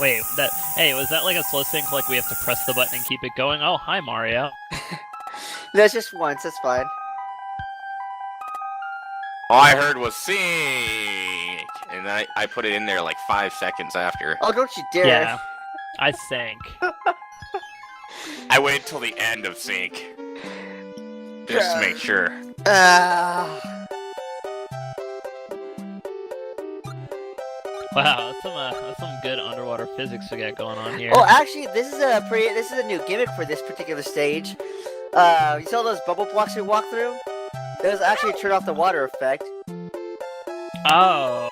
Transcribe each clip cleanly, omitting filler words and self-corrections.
Wait, hey, was that like a slow sync? Like we have to press the button and keep it going? Oh, hi Mario. That's just once. That's fine. All I heard was sing, and I put it in there like 5 seconds after. Oh, don't you dare! Yeah, I sank. I waited till the end of sync, just to make sure. Wow, that's some good underwater physics we got going on here. Oh, actually, this is a new gimmick for this particular stage. You saw those bubble blocks we walked through? Those actually turn off the water effect. Oh.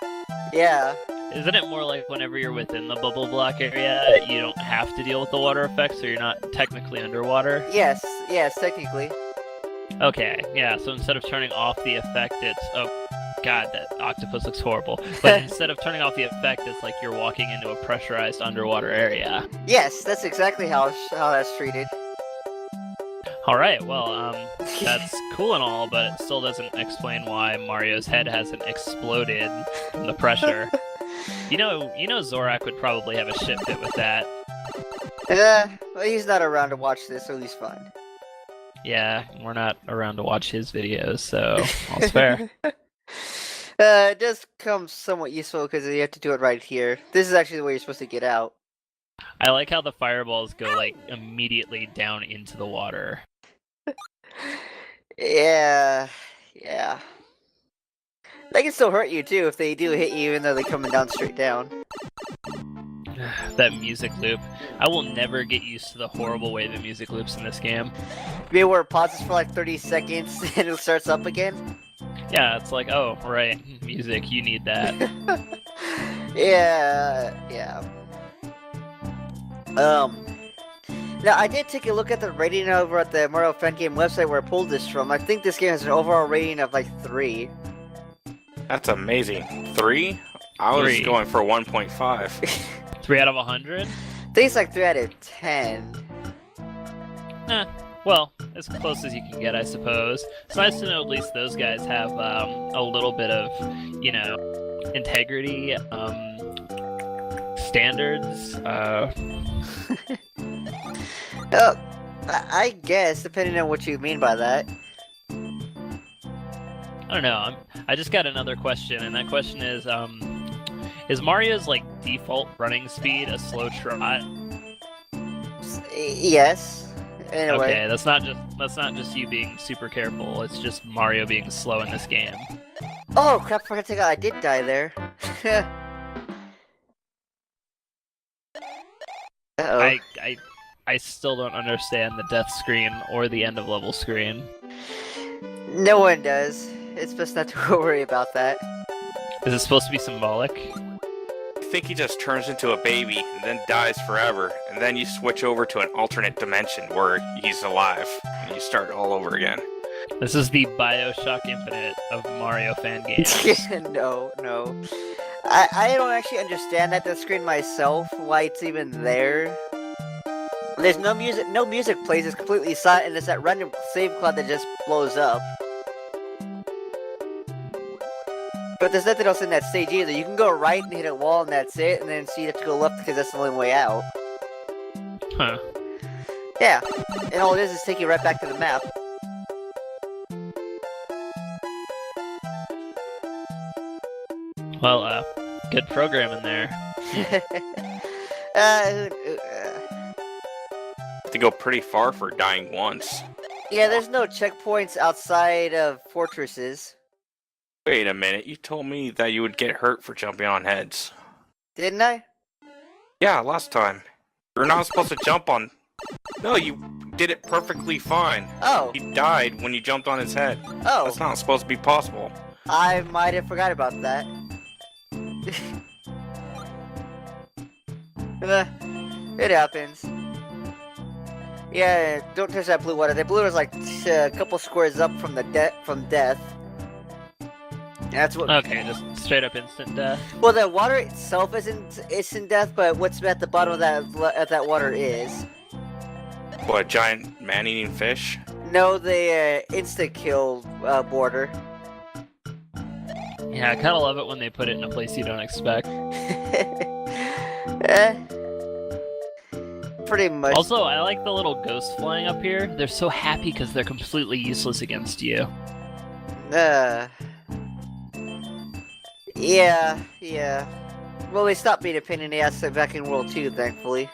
Yeah. Isn't it more like whenever you're within the bubble block area, you don't have to deal with the water effects, so you're not technically underwater? Yes, technically. Okay, yeah, so instead of turning off the effect, it's... Oh, God, that octopus looks horrible. But instead of turning off the effect, it's like you're walking into a pressurized underwater area. Yes, that's exactly how that's treated. Alright, well, that's cool and all, but it still doesn't explain why Mario's head hasn't exploded from the pressure. You know Zorak would probably have a shit fit with that. Well, he's not around to watch this, so he's fine. Yeah, we're not around to watch his videos, so all's fair. It does come somewhat useful because you have to do it right here. This is actually the way you're supposed to get out. I like how the fireballs go, like, immediately down into the water. Yeah. They can still hurt you, too, if they do hit you, even though they're coming down straight down. That music loop. I will never get used to the horrible way the music loops in this game. Maybe where it pauses for like 30 seconds and it starts up again? Yeah, it's like, oh, right, music, you need that. Yeah. Now, I did take a look at the rating over at the Mario Fan Game website where I pulled this from. I think this game has an overall rating of like 3. That's amazing. 3? I was 3. going for 1.5. 3 out of 100? I think it's like 3 out of 10. Well, as close as you can get, I suppose. It's nice to know at least those guys have a little bit of, integrity, standards. I guess, depending on what you mean by that. I don't know. I just got another question, and that question is Mario's like default running speed a slow trot? Yes. Anyway. Okay, that's not just you being super careful. It's just Mario being slow in this game. Oh crap! I forgot to take out. I did die there. Uh-oh. I still don't understand the death screen or the end of level screen. No one does. It's best not to worry about that. Is it supposed to be symbolic? I think he just turns into a baby and then dies forever, and then you switch over to an alternate dimension where he's alive, and you start all over again. This is the BioShock Infinite of Mario fan games. No. I don't actually understand that screen myself, why it's even there. There's no music plays, it's completely silent, and it's that random save cloud that just blows up. But there's nothing else in that stage either. You can go right and hit a wall and that's it, and then so you have to go left because that's the only way out. Huh. Yeah, and all it is take you right back to the map. Well, good programming there. Have to go pretty far for dying once. Yeah, there's no checkpoints outside of fortresses. Wait a minute, you told me that you would get hurt for jumping on heads. Didn't I? Yeah, last time. You're not supposed to jump on... No, you did it perfectly fine. Oh. He died when you jumped on his head. Oh. That's not supposed to be possible. I might have forgot about that. It happens. Yeah, don't touch that blue water. The blue is like a couple squares up from death. That's what. Okay, just straight up instant death. Well, the water itself isn't instant death, but what's at the bottom of that water is. What, a giant man-eating fish? No, the insta kill border. Yeah, I kind of love it when they put it in a place you don't expect. Pretty much. Also, I like the little ghosts flying up here. They're so happy because they're completely useless against you. Yeah. Well, they stopped being a pain in the ass back in World 2, thankfully.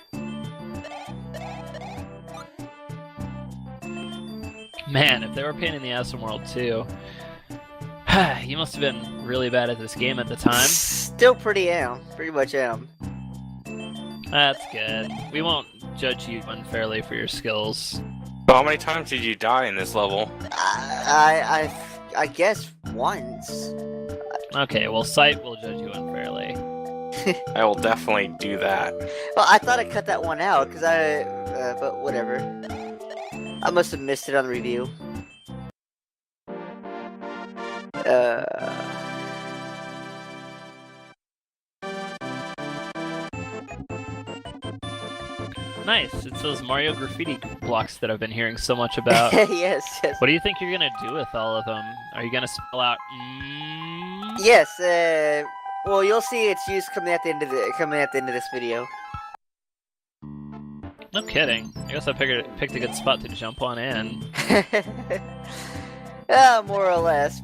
Man, if they were a pain in the ass in World 2, you must have been really bad at this game at the time. Still pretty much am. That's good. We won't judge you unfairly for your skills. So how many times did you die in this level? I guess once. Okay, well, Sight will judge you unfairly. I will definitely do that. Well, I thought I cut that one out, because but whatever. I must have missed it on the review. Nice, it's those Mario graffiti blocks that I've been hearing so much about. Yes. What do you think you're gonna do with all of them? Are you gonna spell out Yes, well, you'll see its use coming at the end of this video. No kidding. I guess I picked a good spot to jump on in. More or less.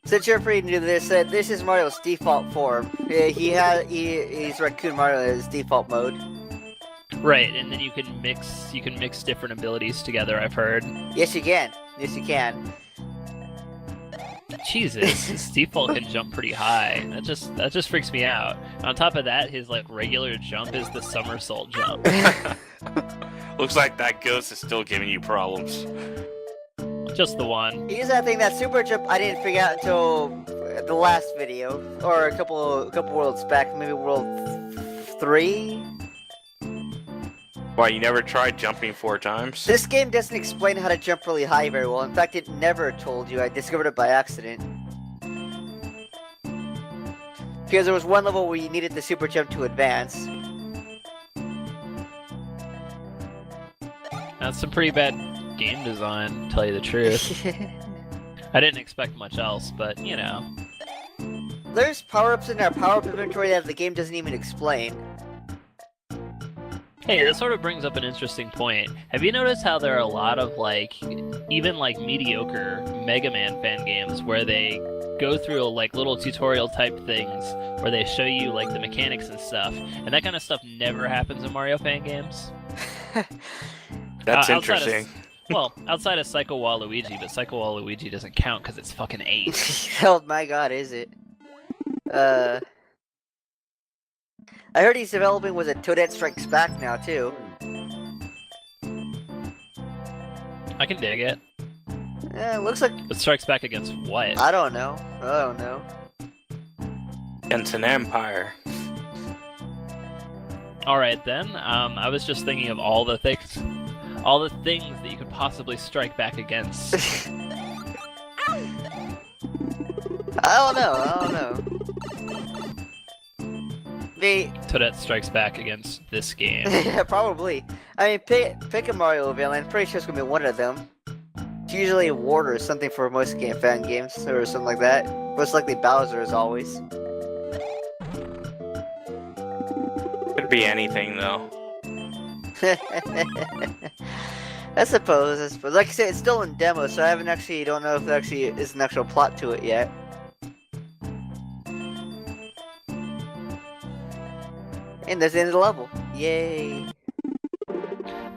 Since you're pretty new to this, this is Mario's default form. He's Raccoon Mario in his default mode. Right, and then you can mix different abilities together, I've heard. Yes, you can. Jesus, his default can jump pretty high. That just freaks me out. On top of that, his regular jump is the somersault jump. Looks like that ghost is still giving you problems. Just the one. Here's that thing, that super jump I didn't figure out until the last video, or a couple worlds back, maybe World 3. Why, you never tried jumping 4 times? This game doesn't explain how to jump really high very well. In fact, it never told you. I discovered it by accident. Because there was one level where you needed the super jump to advance. That's some pretty bad game design, to tell you the truth. I didn't expect much else, but, you know. There's power-ups in our power-up inventory that the game doesn't even explain. Hey, this sort of brings up an interesting point. Have you noticed how there are a lot of, even mediocre Mega Man fan games where they go through, little tutorial-type things where they show you, the mechanics and stuff, and that kind of stuff never happens in Mario fan games? That's interesting. Outside of Psycho Waluigi, but Psycho Waluigi doesn't count because it's fucking 8. Oh my god, is it? I heard he's developing with a Toadette Strikes Back now, too. I can dig it. Looks like... It strikes back against what? I don't know. It's an empire. Alright then, I was just thinking of all the things that you could possibly strike back against. I don't know. Toadette Strikes Back against this game. Yeah, probably. I mean, pick a Mario villain. I'm pretty sure it's gonna be one of them. It's usually a ward or something for most fan games, or something like that. Most likely Bowser, as always. Could be anything, though. I suppose. Like I said, it's still in demo, so I don't know if there actually is an actual plot to it yet. And there's the end of the level. Yay.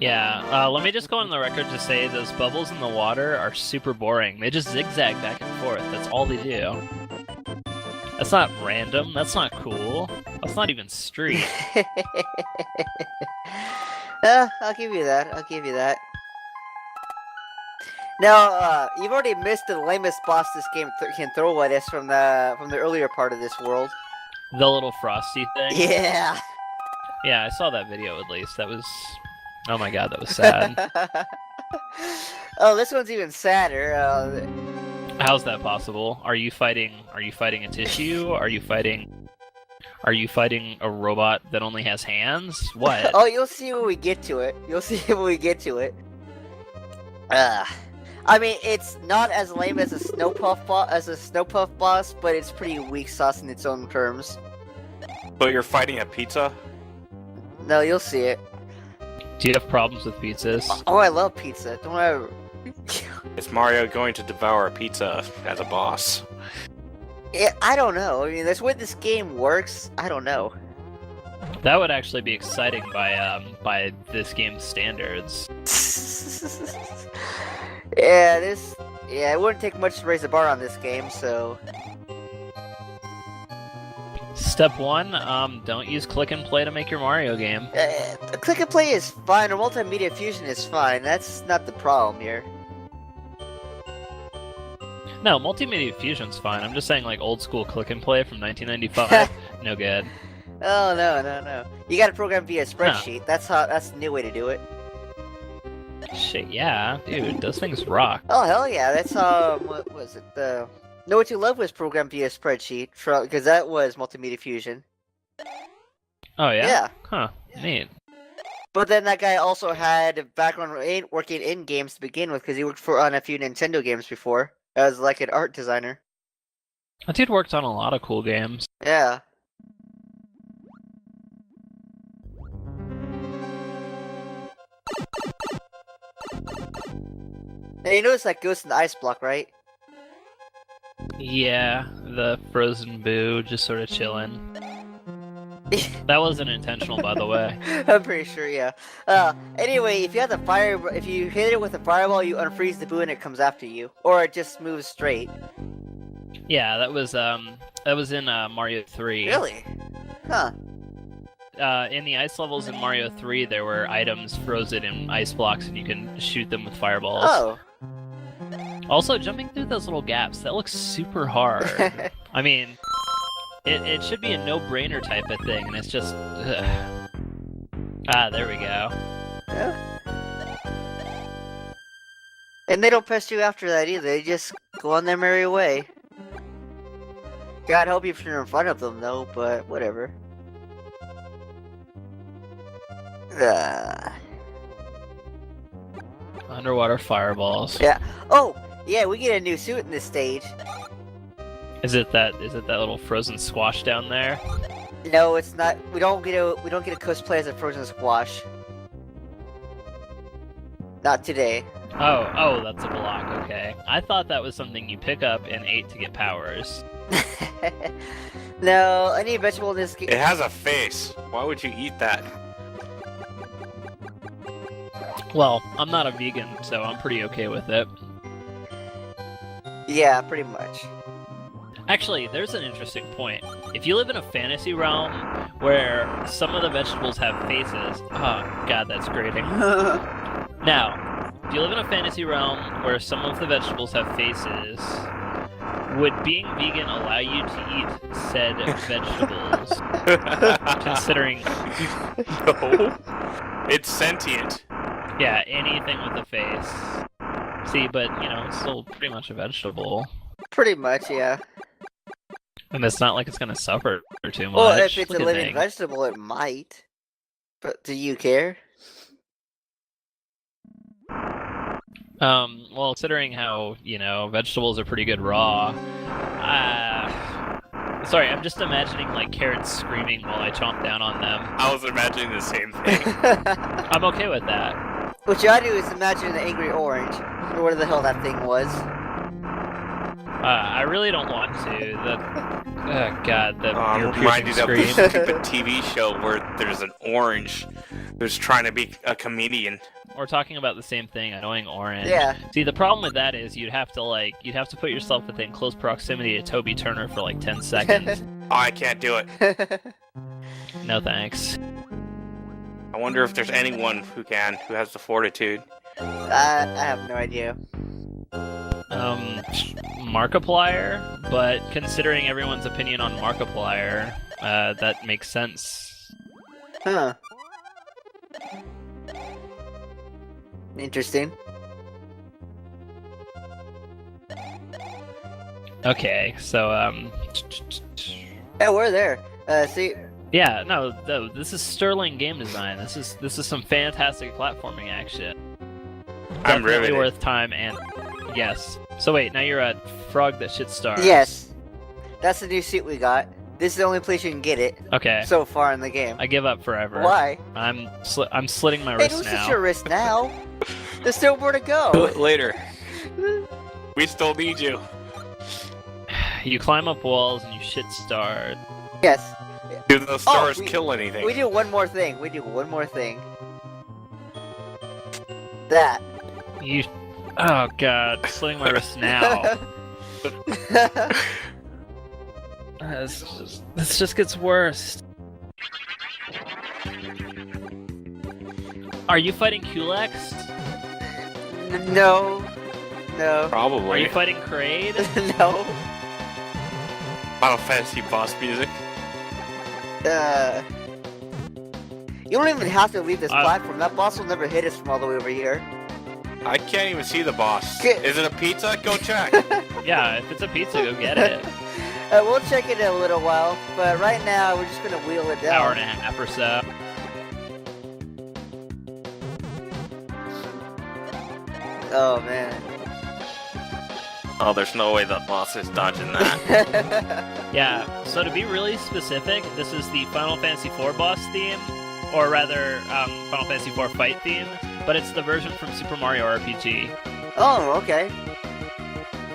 Yeah, let me just go on the record to say those bubbles in the water are super boring. They just zigzag back and forth. That's all they do. That's not random. That's not cool. That's not even street. I'll give you that. Now, you've already missed the lamest boss this game can throw at us from the earlier part of this world. The little frosty thing? Yeah! Yeah, I saw that video at least. That was... Oh my god, that was sad. Oh, this one's even sadder. How's that possible? Are you fighting a tissue? Are you fighting a robot that only has hands? What? Oh, you'll see when we get to it. I mean, it's not as lame as a Snow Puff boss, but it's pretty weak sauce in its own terms. So you're fighting a pizza? No, you'll see it. Do you have problems with pizzas? Oh, I love pizza. Don't ever. Is Mario going to devour a pizza as a boss? Yeah, I don't know. I mean, that's what this game works. I don't know. That would actually be exciting by this game's standards. Yeah, yeah, it wouldn't take much to raise the bar on this game, so. Step 1, don't use click and play to make your Mario game. Click and play is fine, or multimedia fusion is fine. That's not the problem here. No, Multimedia Fusion's fine. I'm just saying, like, old school click and play from 1995. No good. Oh no. You gotta program via spreadsheet. That's the new way to do it. Shit, yeah, dude, those things rock. Oh hell yeah, that's what was it? The Know What You Love was programmed via spreadsheet because that was Multimedia Fusion. Oh yeah? Yeah. Huh, neat. But then that guy also had a background working in games to begin with because he worked on a few Nintendo games before as like an art designer. That dude worked on a lot of cool games. Yeah. Now you notice that Ghost in the Ice Block, right? Yeah, the frozen boo just sort of chilling. That wasn't intentional, by the way. I'm pretty sure, yeah. Anyway, if you hit it with a fireball, you unfreeze the boo and it comes after you, or it just moves straight. Yeah, that was in Mario 3. Really? Huh. In the ice levels in Mario 3, there were items frozen in ice blocks, and you can shoot them with fireballs. Oh. Also, jumping through those little gaps, that looks super hard. I mean, it should be a no-brainer type of thing, and it's just... ugh. Ah, there we go. Yeah. And they don't pest you after that either, they just go on their merry way. God help you if you're in front of them, though, but whatever. Underwater fireballs. Yeah. Oh, yeah, we get a new suit in this stage. Is it that little frozen squash down there? No, it's not. We don't get a cosplay as a frozen squash. Not today. Oh, that's a block, okay. I thought that was something you pick up and ate to get powers. No, any vegetable in this game. It has a face. Why would you eat that? Well, I'm not a vegan, so I'm pretty okay with it. Yeah, pretty much. Actually, there's an interesting point. If you live in a fantasy realm where some of the vegetables have faces... Oh, God, that's grating. Now, if you live in a fantasy realm where some of the vegetables have faces, would being vegan allow you to eat said vegetables? Considering... No. It's sentient. Yeah, anything with a face. See, but, you know, it's still pretty much a vegetable. Pretty much, yeah. And it's not like it's gonna suffer too much. Well, if it's Look a at living Meg. vegetable, it might. But do you care? Well, considering how, you know, vegetables are pretty good raw, sorry, I'm just imagining, like, carrots screaming while I chomp down on them. I was imagining the same thing. I'm okay with that. What you ought to do is imagine the angry orange, or whatever the hell that thing was. I really don't want to. Oh god, the I'm ear-piercing reminded of this scream. stupid TV show where there's an orange who's trying to be a comedian. We're talking about the same thing, annoying orange. Yeah. See, the problem with that is you'd have to put yourself within close proximity to Toby Turner for like 10 seconds. Oh, I can't do it. No thanks. I wonder if there's anyone who has the fortitude. I have no idea. Markiplier, but considering everyone's opinion on Markiplier, that makes sense. Huh. Interesting. Okay, so, Yeah, we're there. See, yeah, no, this is sterling game design. This is some fantastic platforming action. I'm Definitely riveted. worth time and yes. So wait, now you're a frog that shit stars. yes. That's the new suit we got. This is the only place you can get it Okay. so far in the game. I give up forever. Why? I'm slitting my Hey, wrist don't slit now. your wrist now. There's still more to Do go. it later. We still need you. You climb up walls and you shit stars. Yes. Do those stars we- kill anything? We do one more thing. That. You. Oh god, slitting my wrist now. This just gets worse. Are you fighting Kulex? No. No. Probably. Are you fighting Kraid? No. Final Fantasy boss music. You don't even have to leave this I- platform. That boss will never hit us from all the way over here. I can't even see the boss. Get- Is it a pizza? Go check. Yeah, if it's a pizza, go get it. We'll check it in a little while, but right now we're just gonna wheel it down. Hour and a half or so. Oh man. Oh, there's no way the boss is dodging that. Yeah, so to be really specific, this is the Final Fantasy IV boss theme, or rather, Final Fantasy IV fight theme, but it's the version from Super Mario RPG. Oh, okay.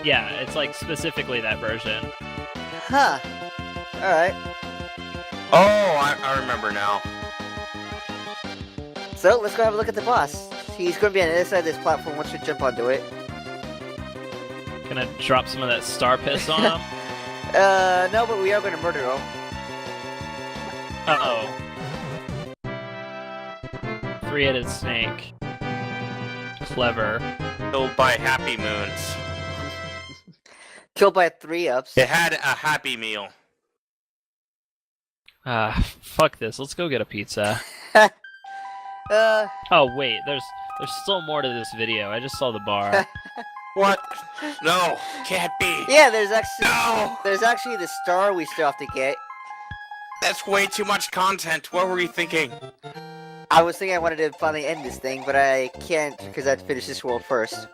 Yeah, it's like specifically that version. Huh. Alright. Oh, I remember now. So, let's go have a look at the boss. He's gonna be on the other side of this platform once we jump onto it. Gonna drop some of that star piss on him. No, but we are gonna murder him. Uh-oh. Three-headed snake. Clever. Killed by Happy Moons. Killed by 3-ups. It had a Happy Meal. Fuck this. Let's go get a pizza. Oh, wait. There's still more to this video. I just saw the bar. What? No, can't be. Yeah, No! there's actually the star we still have to get. That's way too much content. What were you thinking? I was thinking I wanted to finally end this thing, but I can't because I have to finish this world first.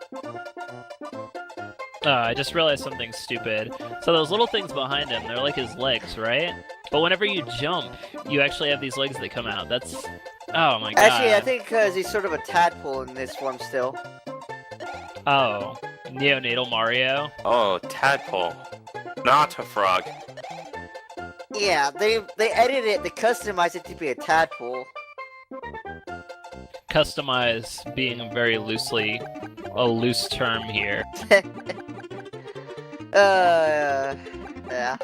I just realized something stupid. So those little things behind him, they're like his legs, right? But whenever you jump, you actually have these legs that come out. That's... Oh my god. Actually, I think because he's sort of a tadpole in this form still. Oh. Neonatal Mario? Oh, tadpole. Not a frog. Yeah, they edited it, they customized it to be a tadpole. Customize being a loose term here. Yeah.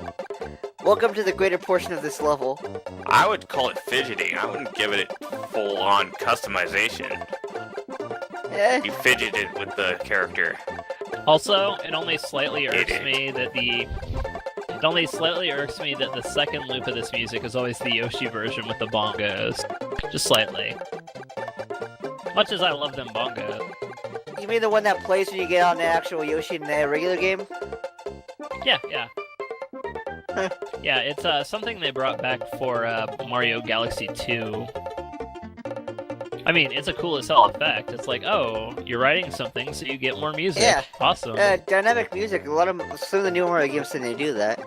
Welcome to the greater portion of this level. I would call it fidgeting. I wouldn't give it full-on customization. Eh, You fidgeted with the character. Also, it only slightly irks Idiot. me that the second loop of this music is always the Yoshi version with the bongos. Just slightly. Much as I love them bongos. you mean the one that plays when you get on the actual Yoshi in the regular game? Yeah. Yeah, it's something they brought back for Mario Galaxy 2. I mean, it's a cool as hell effect. It's like, oh, you're writing something, so you get more music. Yeah. Awesome. Dynamic music, some of the newer Mario games they do that.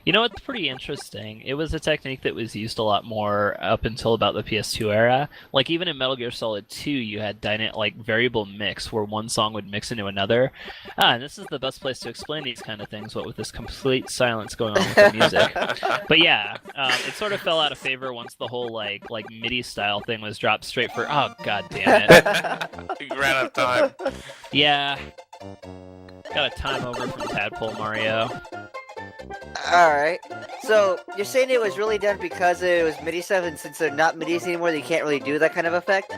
You know what's pretty interesting? It was a technique that was used a lot more up until about the PS2 era. Like even in Metal Gear Solid 2, you had variable mix where one song would mix into another. And this is the best place to explain these kind of things, what with this complete silence going on with the music. But yeah, it sort of fell out of favor once the whole like MIDI style thing was dropped straight for. Oh god damn it! You ran out of time. Yeah, got a time over from Tadpole Mario. Alright. So, you're saying it was really done because it was MIDI stuff, and since they're not MIDIs anymore, they can't really do that kind of effect?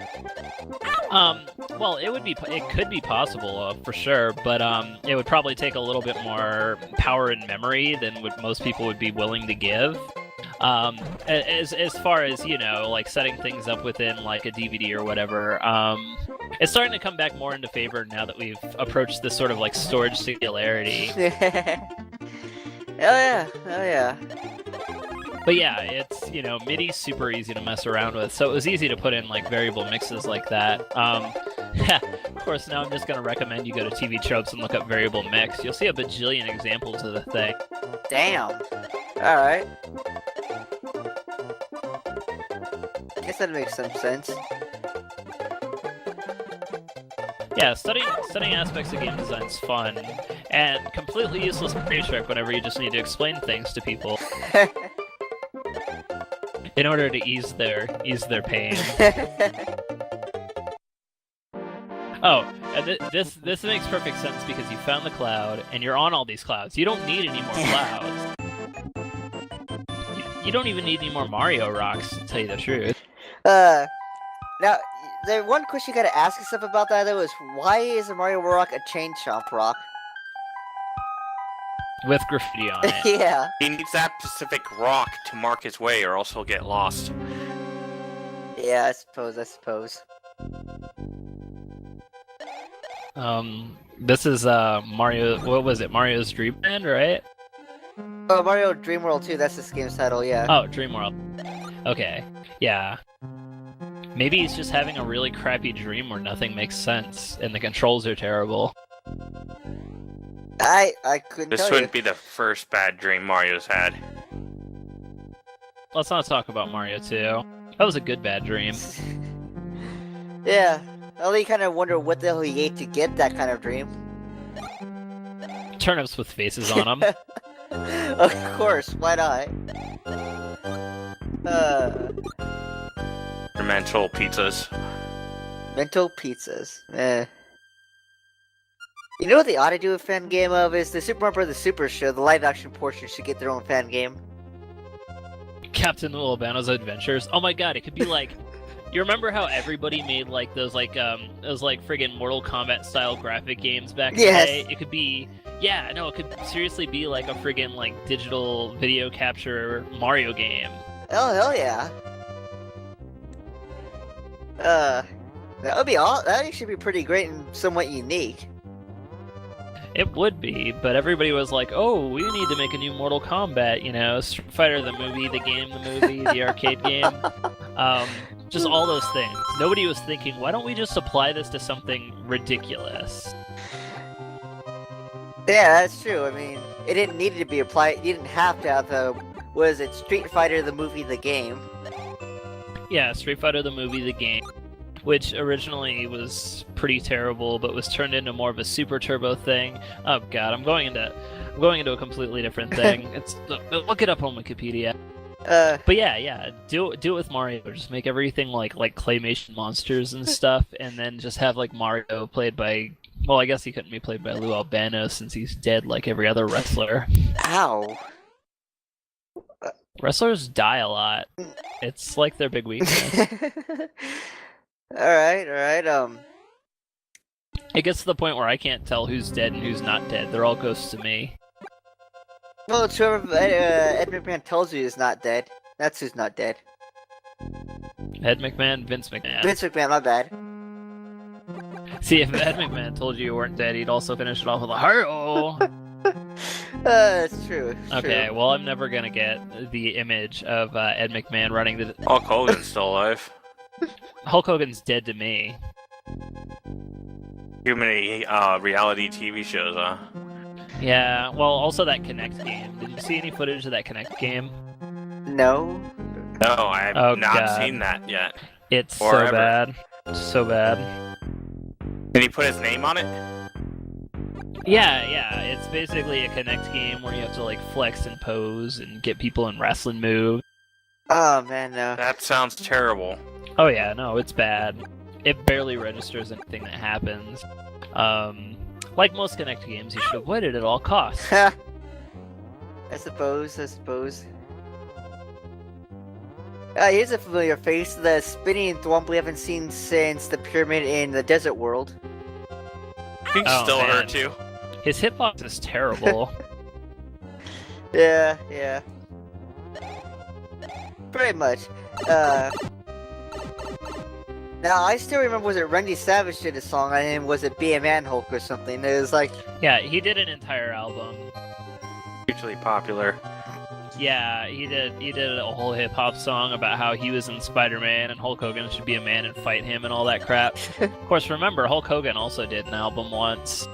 Well, it could be possible for sure, but it would probably take a little bit more power and memory than what most people would be willing to give. As far as, you know, like setting things up within like a DVD or whatever, it's starting to come back more into favor now that we've approached this sort of like storage singularity. Oh yeah. But yeah, it's, you know, MIDI's super easy to mess around with, so it was easy to put in like variable mixes like that. Of course, now I'm just gonna recommend you go to TV Tropes and look up variable mix. You'll see a bajillion examples of the thing. Damn. Alright. Guess that makes some sense. Yeah, studying aspects of game design is fun, and completely useless pre-trick whenever you just need to explain things to people in order to ease their pain. Oh, and this makes perfect sense because you found the cloud and you're on all these clouds. You don't need any more clouds. You don't even need any more Mario rocks, to tell you the truth. Now, the one question you gotta ask yourself about that though is why is a Mario rock a chain chomp rock? With graffiti on it. Yeah. He needs that specific rock to mark his way, or else he'll get lost. Yeah, I suppose. This is Mario. What was it? Mario's Dream Land, right? Oh, Mario Dream World 2, that's this game's title, yeah. Oh, Dream World. Okay, yeah. Maybe he's just having a really crappy dream where nothing makes sense and the controls are terrible. I couldn't This tell wouldn't you. be the first bad dream Mario's had. Let's not talk about Mario 2. That was a good bad dream. Yeah. I only kind of wonder what the hell he ate to get that kind of dream. Turnips with faces on them. Of course, why not? Mental pizzas. Mental pizzas. You know what they ought to do a fan game of is the Super Mario Bros. Super Show, the live action portion should get their own fan game. Captain Albano's Adventures. Oh my god, it could be like... You remember how everybody made like those friggin' Mortal Kombat style graphic games back in the day? It could be... Yeah, no, it could seriously be like a friggin' like digital video capture Mario game. Oh, hell yeah. That would be all. That actually be pretty great and somewhat unique. It would be, but everybody was like, "Oh, we need to make a new Mortal Kombat." You know, Street Fighter the movie, the game, the movie, the arcade game. Just all those things. Nobody was thinking, "Why don't we just apply this to something ridiculous?" Yeah, that's true. I mean, it didn't need to be applied. You didn't have to have the. Was it Street Fighter the movie, the game? Yeah, Street Fighter the movie, the game, which originally was pretty terrible, but was turned into more of a Super Turbo thing. Oh god, I'm going into a completely different thing. Look it up on Wikipedia. But yeah, do it with Mario. Just make everything like claymation monsters and stuff, and then just have like Mario played by. Well, I guess he couldn't be played by Lou Albano since he's dead like every other wrestler. Ow. Wrestlers die a lot. It's like their big weakness. Alright, It gets to the point where I can't tell who's dead and who's not dead. They're all ghosts to me. well, it's whoever Ed McMahon tells you is not dead. That's who's not dead. Ed McMahon, Vince McMahon. Vince McMahon, my bad. See, if Ed McMahon told you you weren't dead, he'd also finish it off with a "Hi-oh!" It's true. Okay, well, I'm never gonna get the image of Ed McMahon running the... Hulk Hogan's still alive. Hulk Hogan's dead to me. Too many reality TV shows, huh? Yeah, well, also that Kinect game. Did you see any footage of that Kinect game? No. No, I have Oh, not God. seen that yet. It's Or so ever. bad. So bad. Did he put his name on it? Yeah, it's basically a Kinect game where you have to like flex and pose and get people in wrestling moves. Oh man, no. That sounds terrible. Oh yeah, no, it's bad. It barely registers anything that happens. Like most Kinect games, you should avoid it at all costs. I suppose. Here's a familiar face, the spinning thwomp we haven't seen since the pyramid in the desert world. He Oh, still man. hurt you. His hitbox is terrible. Yeah. Pretty much. Now, I still remember, was it Randy Savage did a song, and was it Be a Man Hulk or something? It was like, Yeah, he did an entire album. Hugely popular. Yeah, he did a whole hip hop song about how he was in Spider-Man and Hulk Hogan should be a man and fight him and all that crap. Of course, remember Hulk Hogan also did an album once.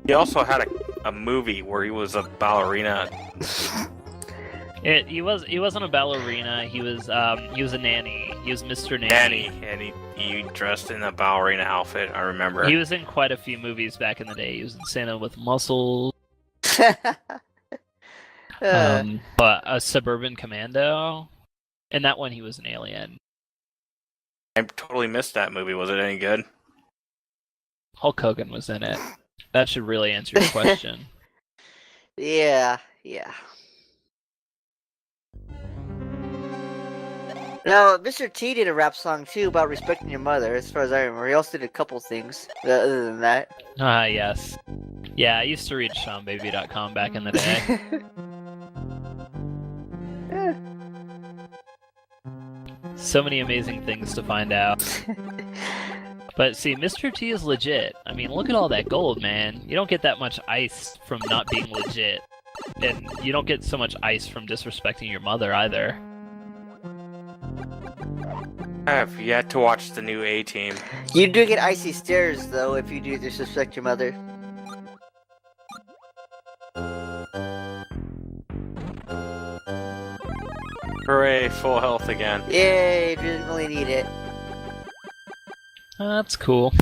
He also had a movie where he was a ballerina. He wasn't a ballerina. He was a nanny. He was Mr. Nanny, and he dressed in a ballerina outfit. I remember. He was in quite a few movies back in the day. He was in Santa with Muscles. But a Suburban Commando, and that one he was an alien. I totally missed that movie. Was it any good? Hulk Hogan was in it. That should really answer your question. Yeah. Now, Mr. T did a rap song too about respecting your mother, as far as I remember. He also did a couple things other than that. Yes. Yeah, I used to read SeanBaby.com back in the day. So many amazing things to find out. But see, Mr. T is legit. I mean, look at all that gold, man. You don't get that much ice from not being legit. And you don't get so much ice from disrespecting your mother either. I have yet to watch the new A-Team. You do get icy stares, though, if you do disrespect your mother. Hooray, full health again. Yay, didn't really need it. That's cool.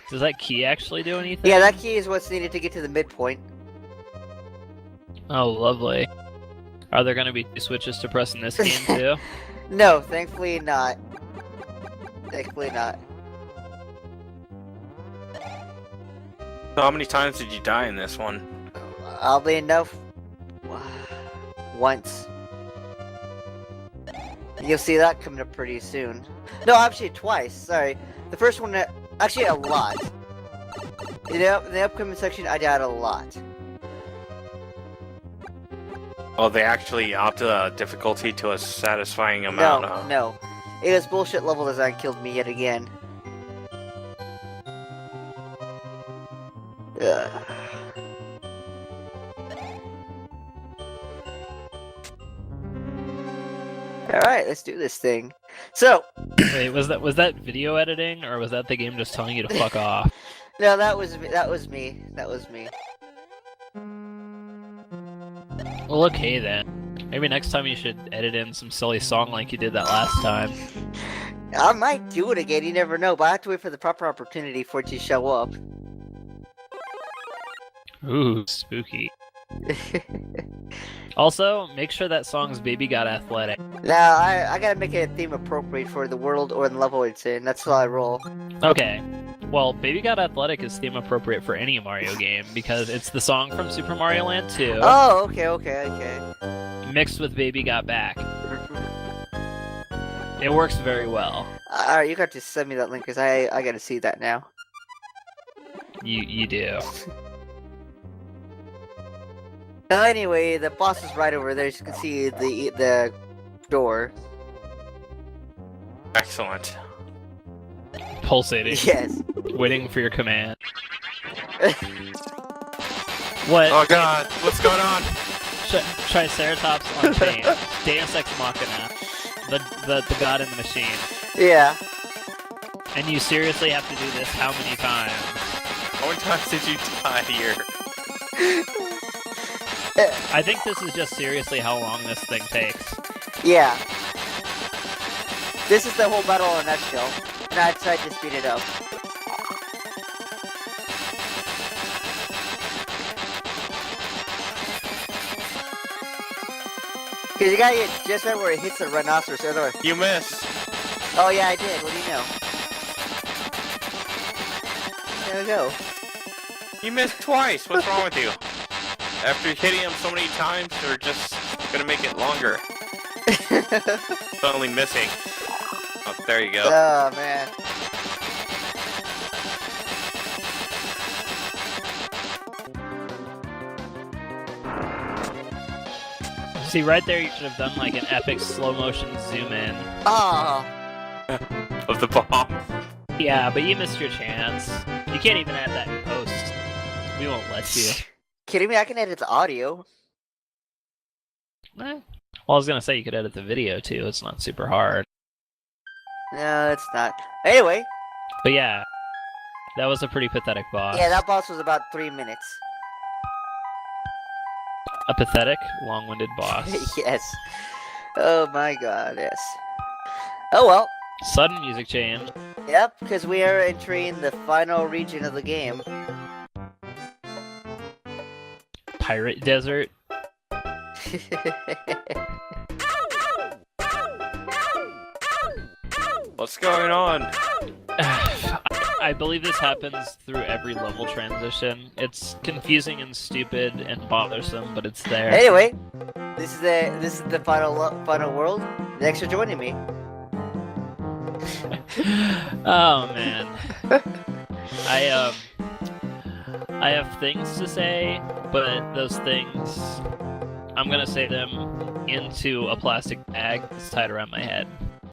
Does that key actually do anything? Yeah, that key is what's needed to get to the midpoint. Oh, lovely. Are there going to be 2 switches to press in this game, too? No, thankfully not. Thankfully not. So how many times did you die in this one? Oddly enough, once. You'll see that coming up pretty soon. No, actually twice, sorry. The first one, actually a lot. In the upcoming section, I died a lot. Oh, they actually upped the difficulty to a satisfying amount. huh? No. It was bullshit level design killed me yet again. Ugh. Alright, let's do this thing. So, Wait, was that video editing, or was that the game just telling you to fuck off? no, that was me. Well, okay then. Maybe next time you should edit in some silly song like you did that last time. I might do it again, you never know, but I have to wait for the proper opportunity for it to show up. Ooh, spooky. Also, make sure that song's Baby Got Athletic. Now, I gotta make it a theme appropriate for the world or the level it's in, that's how I roll. Okay. Well, Baby Got Athletic is theme appropriate for any Mario game, because it's the song from Super Mario Land 2. Oh, okay. Mixed with Baby Got Back. It works very well. Alright, you got to send me that link, because I gotta see that now. You do. Now, anyway, the boss is right over there, as you can see the door. Excellent. Pulsating. Yes. Waiting for your command. What? Oh god, what's going on? Triceratops on chain. Deus Ex Machina. The god in the machine. Yeah. And you seriously have to do this how many times? How many times did you die here? I think this is just seriously how long this thing takes. Yeah. This is the whole battle in a nutshell. And I decided to speed it up. Because you gotta get just right where it hits the rhinoceros. Otherwise... You missed. Oh yeah, I did. What do you know? There we go. You missed twice. What's wrong with you? After hitting him so many times, they're just gonna make it longer. Suddenly missing. Oh, there you go. Oh man. See, right there you should have done like an epic slow motion zoom in. Oh. Of the bomb. Yeah, but you missed your chance. You can't even add that in post. We won't let you. Kidding me? I can edit the audio. Well, I was gonna say you could edit the video too. It's not super hard. No, it's not. Anyway. But yeah, that was a pretty pathetic boss. Yeah, that boss was about 3 minutes. A pathetic, long-winded boss. Yes. Oh my god, yes. Oh well. Sudden music change. Yep, because we are entering the final region of the game. Pirate Desert. What's going on? I believe this happens through every level transition. It's confusing and stupid and bothersome, but it's there. Anyway, this is the final world. Thanks for joining me. Oh man. I have things to say, but those things I'm gonna say them into a plastic bag that's tied around my head.